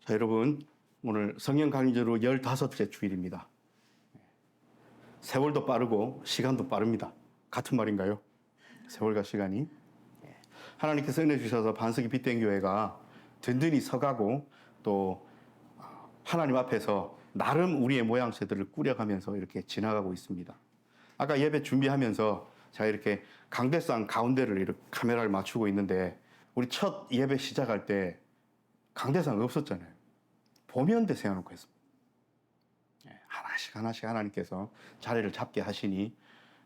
자, 여러분, 오늘 성경 강좌로 15째 주일입니다. 세월도 빠르고 시간도 빠릅니다. 같은 말인가요? 세월과 시간이. 하나님께서 은혜 주셔서 반석이 빛된 교회가 든든히 서가고 또 하나님 앞에서 나름 우리의 모양새들을 꾸려가면서 이렇게 지나가고 있습니다. 아까 예배 준비하면서 제가 이렇게 강대상 가운데를 이렇게 카메라를 맞추고 있는데 우리 첫 예배 시작할 때 강대상 없었잖아요. 보면대 세워놓고 했습니다. 하나씩 하나씩 하나님께서 자리를 잡게 하시니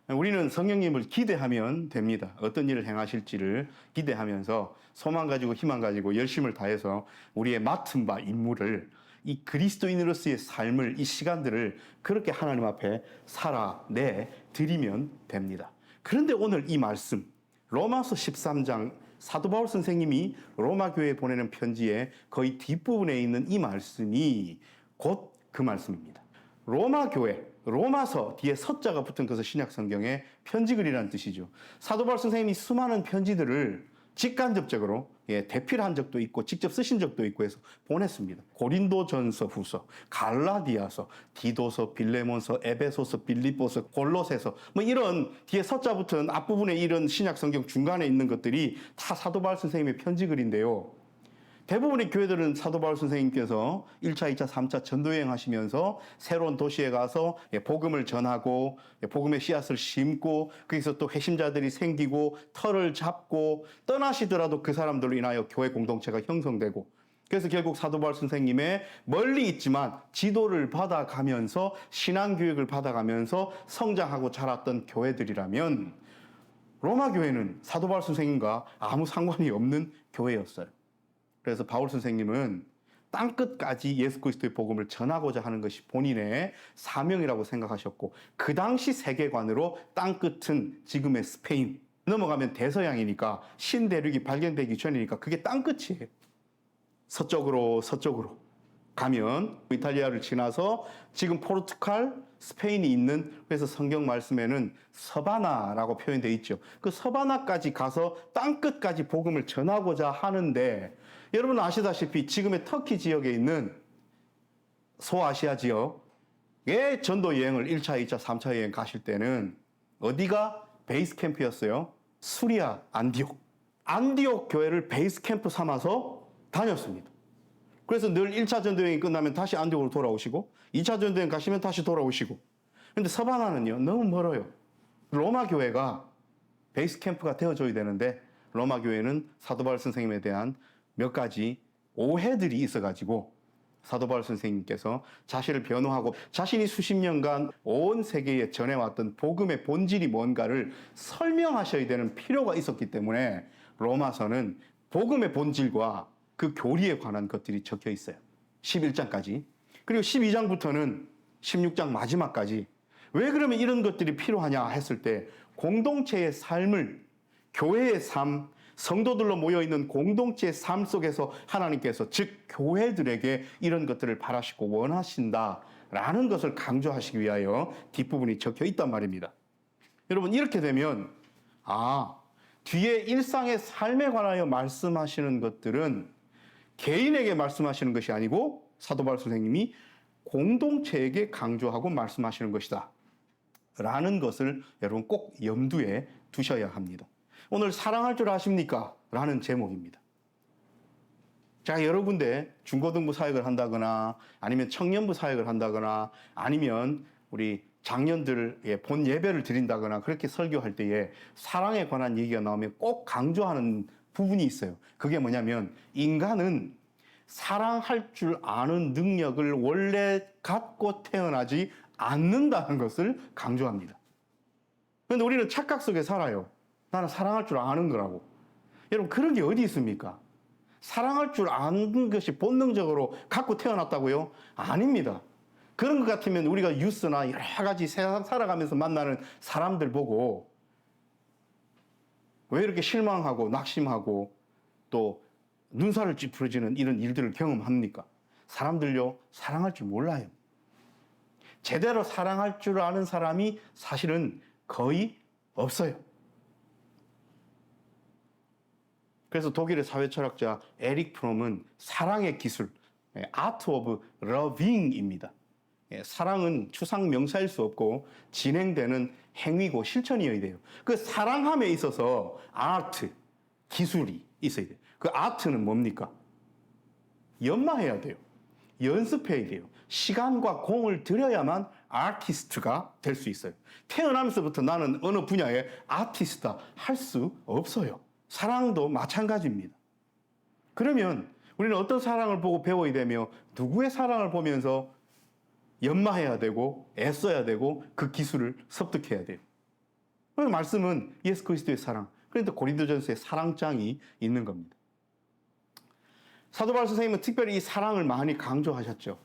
우리는 성령님을 기대하면 됩니다. 어떤 일을 행하실지를 기대하면서 소망 가지고 희망 가지고 열심을 다해서 우리의 맡은 바 임무를 이 그리스도인으로서의 삶을 이 시간들을 그렇게 하나님 앞에 살아내 드리면 됩니다. 그런데 오늘 이 말씀 로마서 13장 사도 바울 선생님이 로마 교회에 보내는 편지의 거의 뒷부분에 있는 이 말씀이 곧 그 말씀입니다. 로마 교회, 로마서 뒤에 서자가 붙은 것은 신약 성경의 편지글이라는 뜻이죠. 사도 바울 선생님이 수많은 편지들을 직간접적으로 대필을 한 적도 있고 직접 쓰신 적도 있고 해서 보냈습니다. 고린도전서, 후서, 갈라디아서, 디도서, 빌레몬서, 에베소서, 빌립보서, 골로새서 뭐 이런 뒤에 서자 붙은 앞부분에 이런 신약 성경 중간에 있는 것들이 다 사도 바울 선생님의 편지글인데요. 대부분의 교회들은 사도 바울 선생님께서 1차, 2차, 3차 전도여행 하시면서 새로운 도시에 가서 복음을 전하고 복음의 씨앗을 심고 거기서 또 회심자들이 생기고 터를 잡고 떠나시더라도 그 사람들로 인하여 교회 공동체가 형성되고 그래서 결국 사도 바울 선생님의 멀리 있지만 지도를 받아가면서 신앙교육을 받아가면서 성장하고 자랐던 교회들이라면 로마 교회는 사도 바울 선생님과 아무 상관이 없는 교회였어요. 그래서 바울 선생님은 땅끝까지 예수 그리스도의 복음을 전하고자 하는 것이 본인의 사명이라고 생각하셨고 그 당시 세계관으로 땅끝은 지금의 스페인 넘어가면 대서양이니까 신대륙이 발견되기 전이니까 그게 땅끝이에요. 서쪽으로 가면 이탈리아를 지나서 지금 포르투갈, 스페인이 있는 그래서 성경 말씀에는 서바나라고 표현되어 있죠. 그 서바나까지 가서 땅끝까지 복음을 전하고자 하는데 여러분 아시다시피 지금의 터키 지역에 있는 소아시아 지역에 전도 여행을 1차, 2차, 3차 여행 가실 때는 어디가 베이스 캠프였어요? 수리아, 안디옥 교회를 베이스 캠프 삼아서 다녔습니다. 그래서 늘 1차 전도여행이 끝나면 다시 안디옥으로 돌아오시고 2차 전도여행 가시면 다시 돌아오시고 근데 서바나는요 너무 멀어요. 로마 교회가 베이스 캠프가 되어줘야 되는데 로마 교회는 사도 바울 선생님에 대한 몇 가지 오해들이 있어가지고 사도 바울 선생님께서 자신을 변호하고 자신이 수십 년간 온 세계에 전해왔던 복음의 본질이 뭔가를 설명하셔야 되는 필요가 있었기 때문에 로마서는 복음의 본질과 그 교리에 관한 것들이 적혀 있어요. 11장까지. 그리고 12장부터는 16장 마지막까지. 왜 그러면 이런 것들이 필요하냐 했을 때 공동체의 삶을 교회의 삶, 성도들로 모여있는 공동체의 삶 속에서 하나님께서 즉 교회들에게 이런 것들을 바라시고 원하신다라는 것을 강조하시기 위하여 뒷부분이 적혀 있단 말입니다. 여러분 이렇게 되면 뒤에 일상의 삶에 관하여 말씀하시는 것들은 개인에게 말씀하시는 것이 아니고 사도 바울 선생님이 공동체에게 강조하고 말씀하시는 것이다 라는 것을 여러분 꼭 염두에 두셔야 합니다. 오늘 사랑할 줄 아십니까? 라는 제목입니다. 자, 여러 군데 중고등부 사역을 한다거나 아니면 청년부 사역을 한다거나 아니면 우리 장년들의 본 예배를 드린다거나 그렇게 설교할 때에 사랑에 관한 얘기가 나오면 꼭 강조하는 부분이 있어요. 그게 뭐냐면 인간은 사랑할 줄 아는 능력을 원래 갖고 태어나지 않는다는 것을 강조합니다. 그런데 우리는 착각 속에 살아요. 나는 사랑할 줄 아는 거라고. 여러분 그런 게 어디 있습니까? 사랑할 줄 아는 것이 본능적으로 갖고 태어났다고요? 아닙니다. 그런 것 같으면 우리가 뉴스나 여러 가지 세상 살아가면서 만나는 사람들 보고 왜 이렇게 실망하고 낙심하고 또 눈살을 찌푸려지는 이런 일들을 경험합니까? 사람들요, 사랑할 줄 몰라요. 제대로 사랑할 줄 아는 사람이 사실은 거의 없어요. 그래서 독일의 사회철학자 에릭 프롬은 사랑의 기술, Art of Loving입니다. 사랑은 추상 명사일 수 없고 진행되는 행위고 실천이어야 돼요. 그 사랑함에 있어서 아트, 기술이 있어야 돼요. 그 아트는 뭡니까? 연마해야 돼요. 연습해야 돼요. 시간과 공을 들여야만 아티스트가 될 수 있어요. 태어나면서부터 나는 어느 분야의 아티스트다 할 수 없어요. 사랑도 마찬가지입니다. 그러면 우리는 어떤 사랑을 보고 배워야 되며 누구의 사랑을 보면서 연마해야 되고 애써야 되고 그 기술을 습득해야 돼요. 그 말씀은 예수 그리스도의 사랑, 그런데 고린도전서에 사랑장이 있는 겁니다. 사도 바울 선생님은 특별히 이 사랑을 많이 강조하셨죠.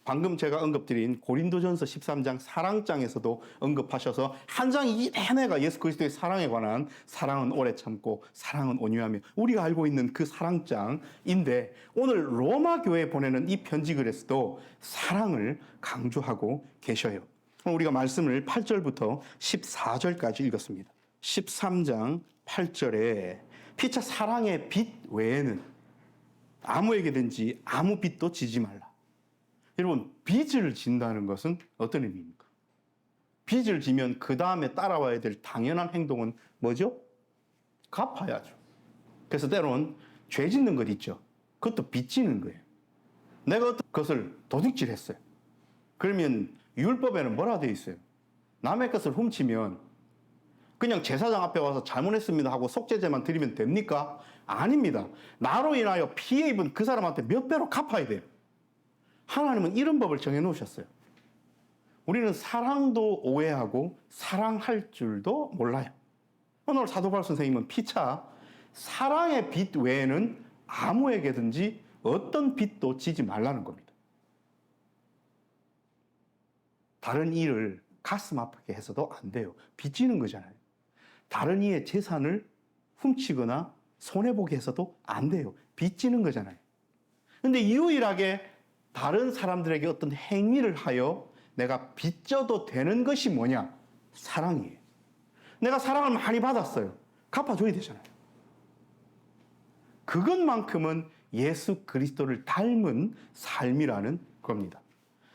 방금 제가 언급드린 고린도전서 13장 사랑장에서도 언급하셔서 한 장 이 내내가 예수 그리스도의 사랑에 관한 사랑은 오래 참고 사랑은 온유하며 우리가 알고 있는 그 사랑장인데 오늘 로마 교회에 보내는 이 편지 글에서도 사랑을 강조하고 계셔요. 우리가 말씀을 8절부터 14절까지 읽었습니다. 13장 8절에 피차 사랑의 빚 외에는 아무에게든지 아무 빚도 지지 말라. 여러분, 빚을 진다는 것은 어떤 의미입니까? 빚을 지면 그 다음에 따라와야 될 당연한 행동은 뭐죠? 갚아야죠. 그래서 때론 죄 짓는 것 있죠. 그것도 빚 지는 거예요. 내가 어떤 것을 도둑질했어요. 그러면 율법에는 뭐라 되어 있어요? 남의 것을 훔치면 그냥 제사장 앞에 와서 잘못했습니다 하고 속죄제만 드리면 됩니까? 아닙니다. 나로 인하여 피해 입은 그 사람한테 몇 배로 갚아야 돼요. 하나님은 이런 법을 정해놓으셨어요. 우리는 사랑도 오해하고 사랑할 줄도 몰라요. 오늘 사도 바울 선생님은 피차 사랑의 빚 외에는 아무에게든지 어떤 빚도 지지 말라는 겁니다. 다른 이를 가슴 아프게 해서도 안 돼요. 빚지는 거잖아요. 다른 이의 재산을 훔치거나 손해보게 해서도 안 돼요. 빚지는 거잖아요. 근데 유일하게 다른 사람들에게 어떤 행위를 하여 내가 빚져도 되는 것이 뭐냐? 사랑이에요. 내가 사랑을 많이 받았어요. 갚아줘야 되잖아요. 그것만큼은 예수 그리스도를 닮은 삶이라는 겁니다.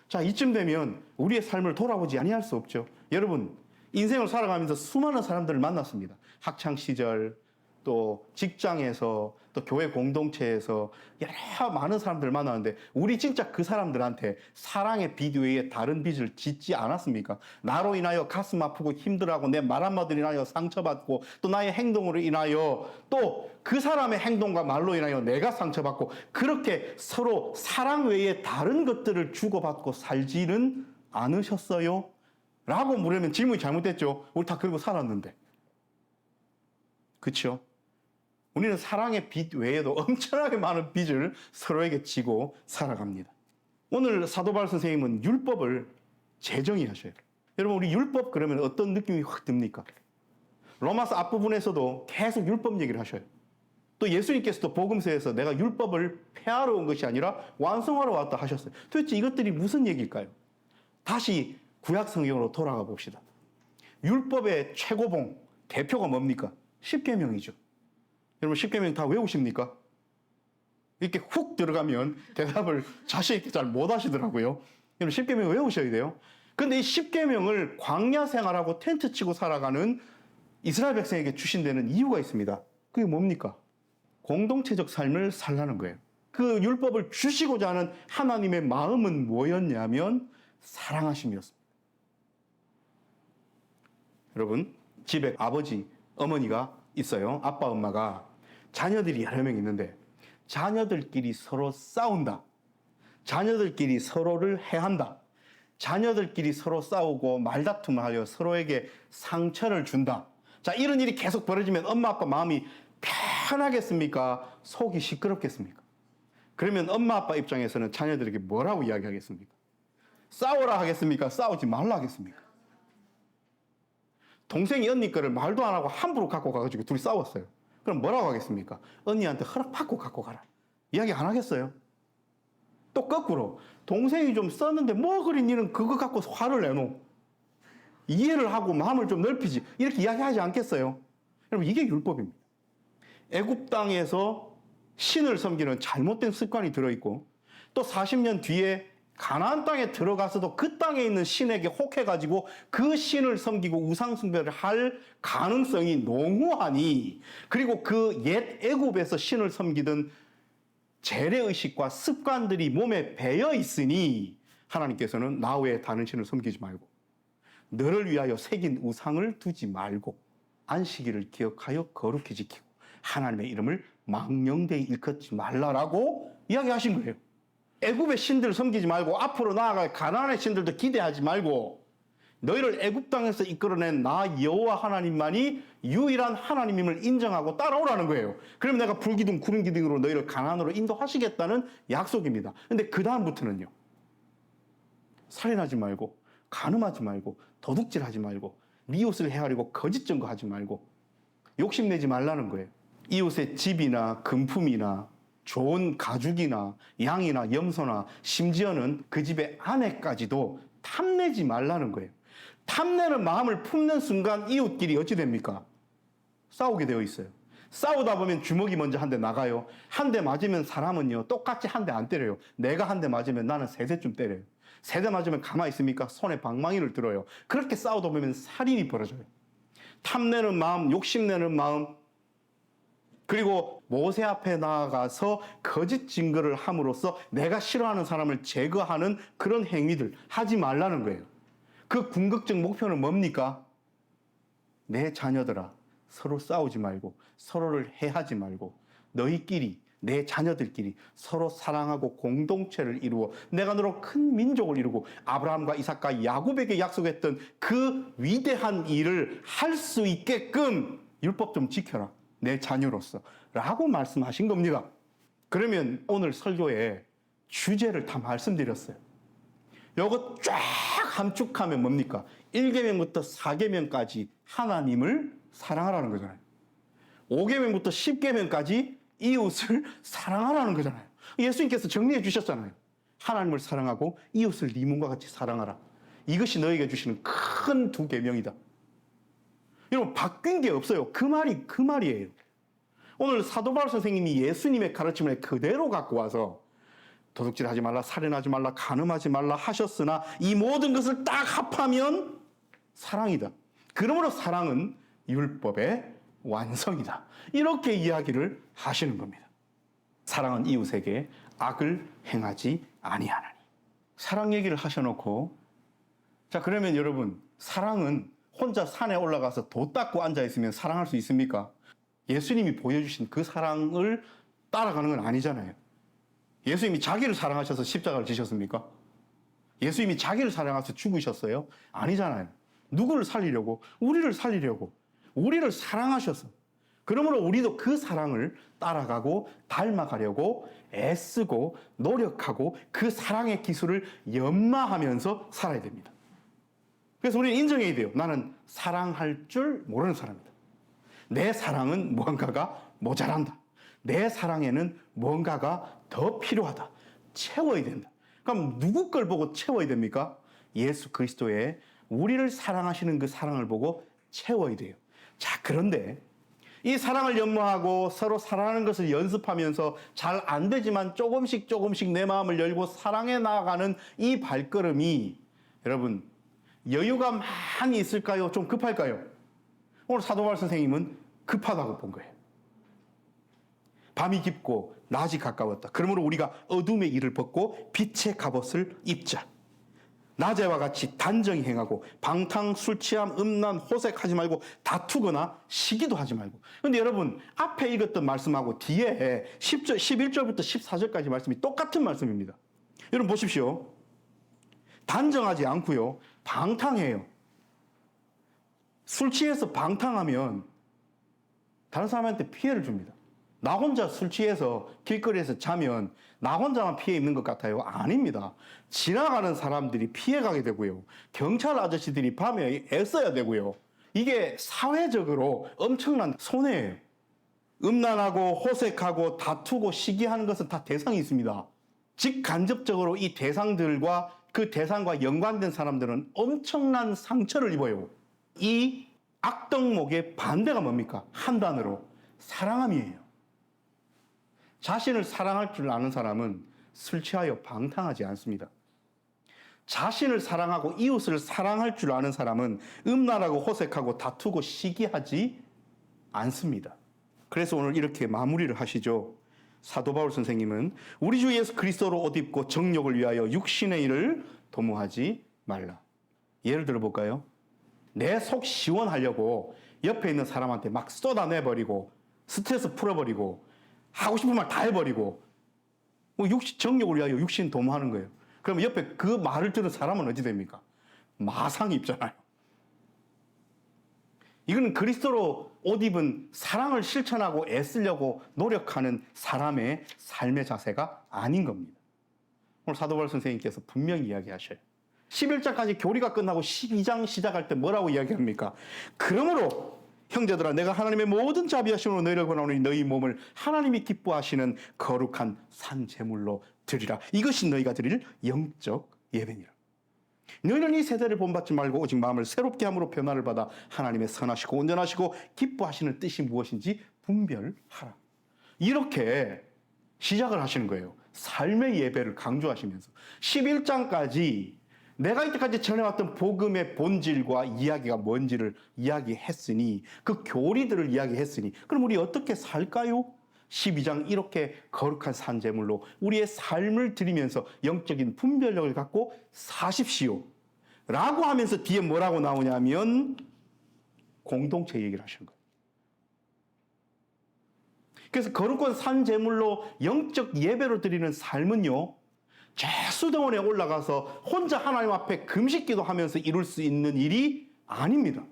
자, 이쯤 되면 우리의 삶을 돌아보지 아니할 수 없죠. 여러분, 인생을 살아가면서 수많은 사람들을 만났습니다. 학창시절, 또 직장에서, 또 교회 공동체에서 여러 많은 사람들을 만나는데 우리 진짜 그 사람들한테 사랑의 빚 외에 다른 빚을 짓지 않았습니까? 나로 인하여 가슴 아프고 힘들어하고 내 말 한마디로 인하여 상처받고 또 나의 행동으로 인하여 또 그 사람의 행동과 말로 인하여 내가 상처받고 그렇게 서로 사랑 외에 다른 것들을 주고받고 살지는 않으셨어요? 라고 물으면 질문이 잘못됐죠. 우리 다 그러고 살았는데. 그렇죠? 우리는 사랑의 빚 외에도 엄청나게 많은 빚을 서로에게 지고 살아갑니다. 오늘 사도 바울 선생님은 율법을 재정의하셔요. 여러분, 우리 율법 그러면 어떤 느낌이 확 듭니까? 로마서 앞부분에서도 계속 율법 얘기를 하셔요. 또 예수님께서도 복음서에서 내가 율법을 폐하러 온 것이 아니라 완성하러 왔다 하셨어요. 도대체 이것들이 무슨 얘기일까요? 다시 구약 성경으로 돌아가 봅시다. 율법의 최고봉, 대표가 뭡니까? 십계명이죠. 여러분, 십계명 다 외우십니까? 이렇게 훅 들어가면 대답을 자신 있게 잘 못 하시더라고요. 여러분, 십계명 외우셔야 돼요. 근데 이 십계명을 광야 생활하고 텐트 치고 살아가는 이스라엘 백성에게 주신 데는 이유가 있습니다. 그게 뭡니까? 공동체적 삶을 살라는 거예요. 그 율법을 주시고자 하는 하나님의 마음은 뭐였냐면 사랑하심이었습니다. 여러분, 집에 아버지, 어머니가 있어요. 아빠, 엄마가. 자녀들이 여러 명 있는데 자녀들끼리 서로 싸운다. 자녀들끼리 서로를 해한다. 자녀들끼리 서로 싸우고 말다툼을 하여 서로에게 상처를 준다. 자, 이런 일이 계속 벌어지면 엄마, 아빠 마음이 편하겠습니까? 속이 시끄럽겠습니까? 그러면 엄마, 아빠 입장에서는 자녀들에게 뭐라고 이야기하겠습니까? 싸우라 하겠습니까? 싸우지 말라 하겠습니까? 동생이 언니 거를 말도 안 하고 함부로 갖고 가가지고 둘이 싸웠어요. 그럼 뭐라고 하겠습니까? 언니한테 허락받고 갖고 가라. 이야기 안 하겠어요? 또 거꾸로 동생이 좀 썼는데 뭐 그리 니는 그거 갖고 화를 내노. 이해를 하고 마음을 좀 넓히지. 이렇게 이야기하지 않겠어요? 여러분, 이게 율법입니다. 애굽 땅에서 신을 섬기는 잘못된 습관이 들어있고 또 40년 뒤에 가나안 땅에 들어가서도 그 땅에 있는 신에게 혹해가지고 그 신을 섬기고 우상숭배를 할 가능성이 농후하니, 그리고 그 옛 애굽에서 신을 섬기던 재래의식과 습관들이 몸에 배어 있으니 하나님께서는 나 외에 다른 신을 섬기지 말고 너를 위하여 새긴 우상을 두지 말고 안식일을 기억하여 거룩히 지키고 하나님의 이름을 망령되이 일컫지 말라라고 이야기하신 거예요. 애굽의 신들을 섬기지 말고 앞으로 나아갈 가나안의 신들도 기대하지 말고 너희를 애굽 땅에서 이끌어낸 나 여호와 하나님만이 유일한 하나님임을 인정하고 따라오라는 거예요. 그럼 내가 불기둥 구름기둥으로 너희를 가나안으로 인도하시겠다는 약속입니다. 근데 그 다음부터는요, 살인하지 말고 간음하지 말고 도둑질하지 말고 이웃을 헤아리고 거짓 증거하지 말고 욕심내지 말라는 거예요. 이웃의 집이나 금품이나 좋은 가죽이나 양이나 염소나 심지어는 그 집의 아내까지도 탐내지 말라는 거예요. 탐내는 마음을 품는 순간 이웃끼리 어찌 됩니까? 싸우게 되어 있어요. 싸우다 보면 주먹이 먼저 한 대 나가요. 한 대 맞으면 사람은요, 똑같이 한 대 안 때려요. 내가 한 대 맞으면 나는 세 대쯤 때려요. 세 대 맞으면 가만히 있습니까? 손에 방망이를 들어요. 그렇게 싸우다 보면 살인이 벌어져요. 탐내는 마음, 욕심내는 마음, 그리고 모세 앞에 나아가서 거짓 증거를 함으로써 내가 싫어하는 사람을 제거하는 그런 행위들 하지 말라는 거예요. 그 궁극적 목표는 뭡니까? 내 자녀들아, 서로 싸우지 말고 서로를 해하지 말고 너희끼리, 내 자녀들끼리 서로 사랑하고 공동체를 이루어 내가 너로 큰 민족을 이루고 아브라함과 이삭과 야곱에게 약속했던 그 위대한 일을 할 수 있게끔 율법 좀 지켜라, 내 자녀로서 라고 말씀하신 겁니다. 그러면 오늘 설교에 주제를 다 말씀드렸어요. 요거 쫙 함축하면 뭡니까? 1계명부터 4계명까지 하나님을 사랑하라는 거잖아요. 5계명부터 10계명까지 이웃을 사랑하라는 거잖아요. 예수님께서 정리해 주셨잖아요. 하나님을 사랑하고 이웃을 네 몸과 같이 사랑하라. 이것이 너에게 주시는 큰 두 계명이다. 여러분, 바뀐 게 없어요. 그 말이에요. 오늘 사도 바울 선생님이 예수님의 가르침을 그대로 갖고 와서 도둑질하지 말라, 살인하지 말라, 간음하지 말라 하셨으나 이 모든 것을 딱 합하면 사랑이다. 그러므로 사랑은 율법의 완성이다. 이렇게 이야기를 하시는 겁니다. 사랑은 이웃에게 악을 행하지 아니하나니. 사랑 얘기를 하셔놓고, 자, 그러면 여러분, 사랑은 혼자 산에 올라가서 도 닦고 앉아있으면 사랑할 수 있습니까? 예수님이 보여주신 그 사랑을 따라가는 건 아니잖아요. 예수님이 자기를 사랑하셔서 십자가를 지셨습니까? 예수님이 자기를 사랑해서 죽으셨어요? 아니잖아요. 누구를 살리려고? 우리를 살리려고. 우리를 사랑하셔서. 그러므로 우리도 그 사랑을 따라가고 닮아가려고 애쓰고 노력하고 그 사랑의 기술을 연마하면서 살아야 됩니다. 그래서 우리는 인정해야 돼요. 나는 사랑할 줄 모르는 사람이다. 내 사랑은 무언가가 모자란다. 내 사랑에는 뭔가가 더 필요하다. 채워야 된다. 그럼 누구 걸 보고 채워야 됩니까? 예수 그리스도의 우리를 사랑하시는 그 사랑을 보고 채워야 돼요. 자, 그런데 이 사랑을 연모하고 서로 사랑하는 것을 연습하면서 잘 안 되지만 조금씩 내 마음을 열고 사랑해 나아가는 이 발걸음이 여러분 여유가 많이 있을까요? 좀 급할까요? 오늘 사도 바울 선생님은 급하다고 본 거예요. 밤이 깊고 낮이 가까웠다. 그러므로 우리가 어둠의 일을 벗고 빛의 갑옷을 입자. 낮에와 같이 단정히 행하고 방탕, 술 취함, 음란, 호색하지 말고 다투거나 시기도 하지 말고. 근데 여러분, 앞에 읽었던 말씀하고 뒤에 11절부터 14절까지 말씀이 똑같은 말씀입니다. 여러분 보십시오. 단정하지 않고요, 방탕해요. 술 취해서 방탕하면 다른 사람한테 피해를 줍니다. 나 혼자 술 취해서 길거리에서 자면 나 혼자만 피해 입는 것 같아요? 아닙니다. 지나가는 사람들이 피해가게 되고요. 경찰 아저씨들이 밤에 애써야 되고요. 이게 사회적으로 엄청난 손해예요. 음란하고 호색하고 다투고 시기하는 것은 다 대상이 있습니다. 직간접적으로 이 대상들과 그 대상과 연관된 사람들은 엄청난 상처를 입어요. 이 악덕목의 반대가 뭡니까? 한 단어로 사랑함이에요. 자신을 사랑할 줄 아는 사람은 술 취하여 방탕하지 않습니다. 자신을 사랑하고 이웃을 사랑할 줄 아는 사람은 음란하고 호색하고 다투고 시기하지 않습니다. 그래서 오늘 이렇게 마무리를 하시죠. 사도 바울 선생님은 우리 주 예수 그리스도로 옷 입고 정욕을 위하여 육신의 일을 도모하지 말라. 예를 들어 볼까요? 내 속 시원하려고 옆에 있는 사람한테 막 쏟아내버리고 스트레스 풀어버리고 하고 싶은 말 다 해버리고 정욕을 위하여 육신 도모하는 거예요. 그럼 옆에 그 말을 들은 사람은 어찌 됩니까? 마상이 입잖아요. 이거는 그리스도로 옷 입은 사랑을 실천하고 애쓰려고 노력하는 사람의 삶의 자세가 아닌 겁니다. 오늘 사도 바울 선생님께서 분명히 이야기하셔요. 11장까지 교리가 끝나고 12장 시작할 때 뭐라고 이야기합니까? 그러므로 형제들아 내가 하나님의 모든 자비하심으로 너희를 권하노니 너희 몸을 하나님이 기뻐하시는 거룩한 산제물로 드리라. 이것이 너희가 드릴 영적 예배니라. 너희는 이 세대를 본받지 말고 오직 마음을 새롭게 함으로 변화를 받아 하나님의 선하시고 온전하시고 기뻐하시는 뜻이 무엇인지 분별하라. 이렇게 시작을 하시는 거예요. 삶의 예배를 강조하시면서 11장까지 내가 이때까지 전해왔던 복음의 본질과 이야기가 뭔지를 이야기했으니 그 교리들을 이야기했으니 그럼 우리 어떻게 살까요? 12장 이렇게 거룩한 산제물로 우리의 삶을 드리면서 영적인 분별력을 갖고 사십시오 라고 하면서 뒤에 뭐라고 나오냐면 공동체 얘기를 하시는 거예요. 그래서 거룩한 산제물로 영적 예배로 드리는 삶은요 수도원에 올라가서 혼자 하나님 앞에 금식 기도하면서 이룰 수 있는 일이 아닙니다.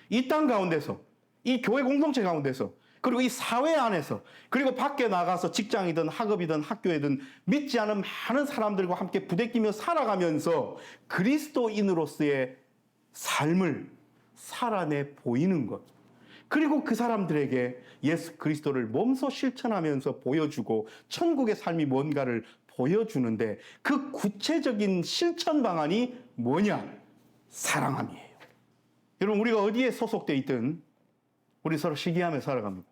이 땅 가운데서 이 교회 공동체 가운데서 그리고 이 사회 안에서 그리고 밖에 나가서 직장이든 학업이든 학교이든 믿지 않은 많은 사람들과 함께 부대끼며 살아가면서 그리스도인으로서의 삶을 살아내 보이는 것 그리고 그 사람들에게 예수 그리스도를 몸소 실천하면서 보여주고 천국의 삶이 뭔가를 보여주는데 그 구체적인 실천 방안이 뭐냐? 사랑함이에요. 여러분 우리가 어디에 소속되어 있든 우리 서로 시기하며 살아갑니다.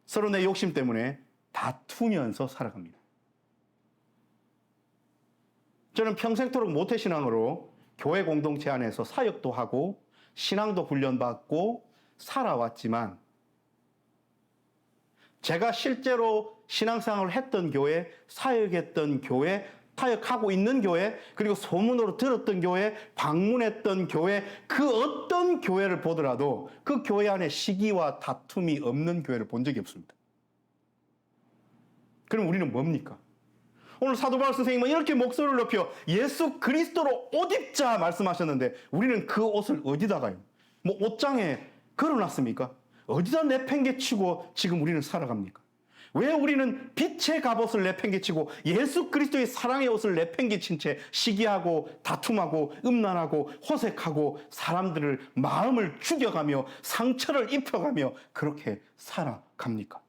서로 내 욕심 때문에 다투면서 살아갑니다. 저는 평생토록 모태신앙으로 교회 공동체 안에서 사역도 하고 신앙도 훈련받고 살아왔지만 제가 실제로 신앙생활을 했던 교회, 사역했던 교회, 타역하고 있는 교회, 그리고 소문으로 들었던 교회, 방문했던 교회, 그 어떤 교회를 보더라도 그 교회 안에 시기와 다툼이 없는 교회를 본 적이 없습니다. 그럼 우리는 뭡니까? 오늘 사도 바울 선생님은 이렇게 목소리를 높여 예수 그리스도로 옷 입자 말씀하셨는데 우리는 그 옷을 어디다가요? 뭐 옷장에 걸어놨습니까? 어디다 내팽개치고 지금 우리는 살아갑니까? 왜 우리는 빛의 갑옷을 내팽개치고 예수 그리스도의 사랑의 옷을 내팽개친 채 시기하고 다툼하고 음란하고 호색하고 사람들을 마음을 죽여가며 상처를 입혀가며 그렇게 살아갑니까?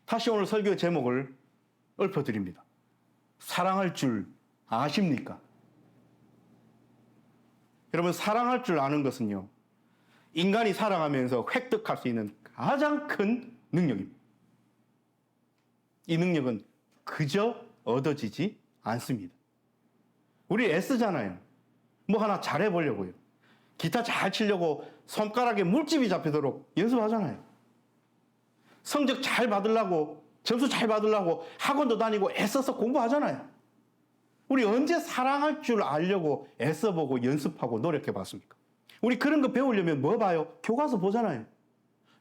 다시 오늘 설교 제목을 읊어드립니다. 사랑할 줄 아십니까? 여러분 사랑할 줄 아는 것은요 인간이 살아가면서 획득할 수 있는 가장 큰 능력입니다. 이 능력은 그저 얻어지지 않습니다. 우리 애쓰잖아요. 뭐 하나 잘해보려고요. 기타 잘 치려고 손가락에 물집이 잡히도록 연습하잖아요. 성적 잘 받으려고 점수 잘 받으려고 학원도 다니고 애써서 공부하잖아요. 우리 언제 사랑할 줄 알려고 애써보고 연습하고 노력해봤습니까? 우리 그런 거 배우려면 뭐 봐요? 교과서 보잖아요.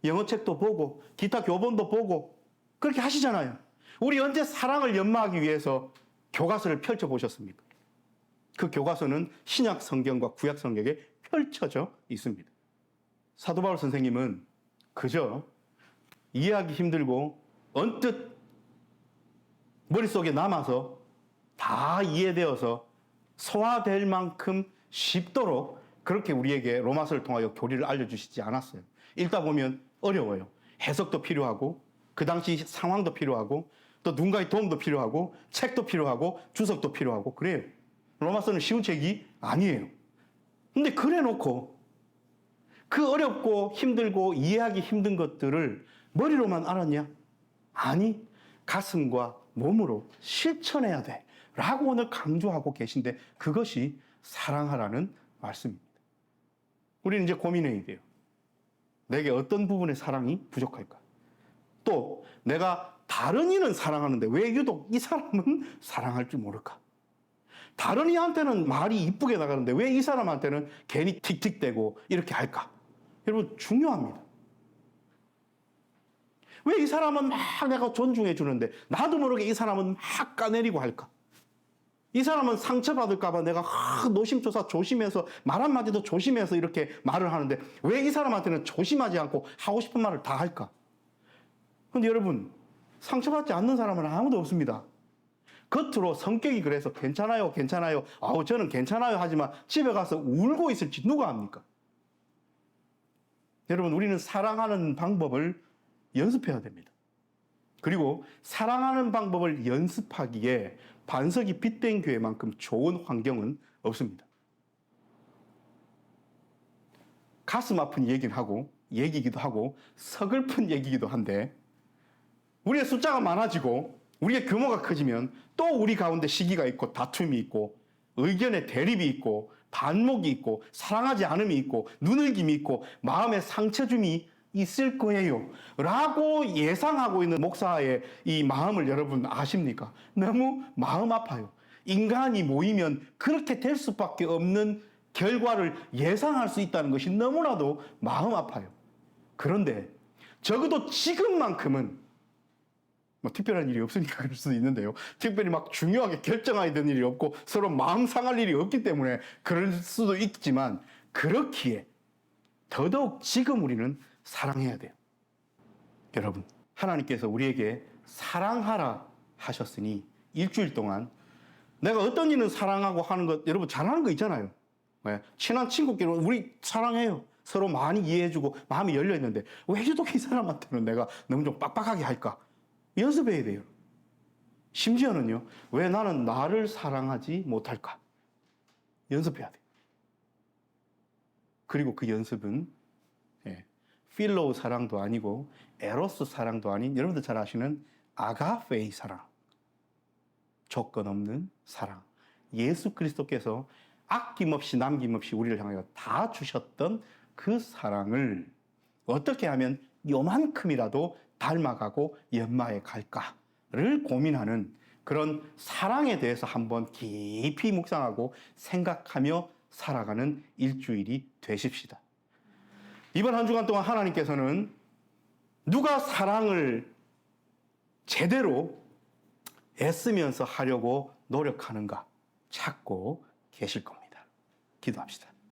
영어책도 보고 기타 교본도 보고 그렇게 하시잖아요. 우리 언제 사랑을 연마하기 위해서 교과서를 펼쳐보셨습니까? 그 교과서는 신약 성경과 구약 성경에 펼쳐져 있습니다. 사도 바울 선생님은 그저 이해하기 힘들고 언뜻 머릿속에 남아서 다 이해되어서 소화될 만큼 쉽도록 그렇게 우리에게 로마서를 통하여 교리를 알려주시지 않았어요. 읽다 보면 어려워요. 해석도 필요하고 그 당시 상황도 필요하고 또 누군가의 도움도 필요하고 책도 필요하고 주석도 필요하고 그래요. 로마서는 쉬운 책이 아니에요. 근데 그래 놓고 그 어렵고 힘들고 이해하기 힘든 것들을 머리로만 알았냐? 아니, 가슴과 몸으로 실천해야 돼. 라고 오늘 강조하고 계신데 그것이 사랑하라는 말씀입니다. 우리는 이제 고민해야 돼요. 내게 어떤 부분의 사랑이 부족할까? 또 내가 다른 이는 사랑하는데 왜 유독 이 사람은 사랑할 줄 모를까? 다른 이한테는 말이 이쁘게 나가는데 왜 이 사람한테는 괜히 틱틱대고 이렇게 할까? 여러분 중요합니다. 왜 이 사람은 막 내가 존중해 주는데 나도 모르게 이 사람은 막 까내리고 할까? 이 사람은 상처받을까봐 내가 노심초사 조심해서 말 한마디도 조심해서 이렇게 말을 하는데 왜 이 사람한테는 조심하지 않고 하고 싶은 말을 다 할까? 근데 여러분, 상처받지 않는 사람은 아무도 없습니다. 겉으로 성격이 그래서 괜찮아요, 괜찮아요, 아우 저는 괜찮아요 하지만 집에 가서 울고 있을지 누가 압니까? 여러분, 우리는 사랑하는 방법을 연습해야 됩니다. 그리고 사랑하는 방법을 연습하기에 반석이 빗된 교회만큼 좋은 환경은 없습니다. 가슴 아픈 얘기기도 하고 서글픈 얘기기도 한데 우리의 숫자가 많아지고 우리의 규모가 커지면 또 우리 가운데 시기가 있고 다툼이 있고 의견의 대립이 있고 반목이 있고 사랑하지 않음이 있고 누늘김이 있고 마음의 상처줌이 있을 거예요 라고 예상하고 있는 목사의 이 마음을 여러분 아십니까? 너무 마음 아파요. 인간이 모이면 그렇게 될 수밖에 없는 결과를 예상할 수 있다는 것이 너무나도 마음 아파요. 그런데 적어도 지금만큼은 특별한 일이 없으니까 그럴 수도 있는데요. 특별히 막 중요하게 결정해야 되는 일이 없고 서로 마음 상할 일이 없기 때문에 그럴 수도 있지만 그렇기에 더더욱 지금 우리는 사랑해야 돼요. 여러분, 하나님께서 우리에게 사랑하라 하셨으니 일주일 동안 내가 어떤 일은 사랑하고 하는 것 여러분 잘하는 거 있잖아요. 친한 친구끼리 우리 사랑해요. 서로 많이 이해해주고 마음이 열려있는데 왜 유독 이 사람한테는 내가 너무 좀 빡빡하게 할까? 연습해야 돼요. 심지어는요, 왜 나는 나를 사랑하지 못할까? 연습해야 돼요. 그리고 그 연습은 필로우 사랑도 아니고 에로스 사랑도 아닌 여러분들 잘 아시는 아가페이 사랑, 조건 없는 사랑, 예수 그리스도께서 아낌없이 남김없이 우리를 향하여 다 주셨던 그 사랑을 어떻게 하면 요만큼이라도 닮아가고 연마해 갈까를 고민하는 그런 사랑에 대해서 한번 깊이 묵상하고 생각하며 살아가는 일주일이 되십시다. 이번 한 주간 동안 하나님께서는 누가 사랑을 제대로 애쓰면서 하려고 노력하는가 찾고 계실 겁니다. 기도합시다.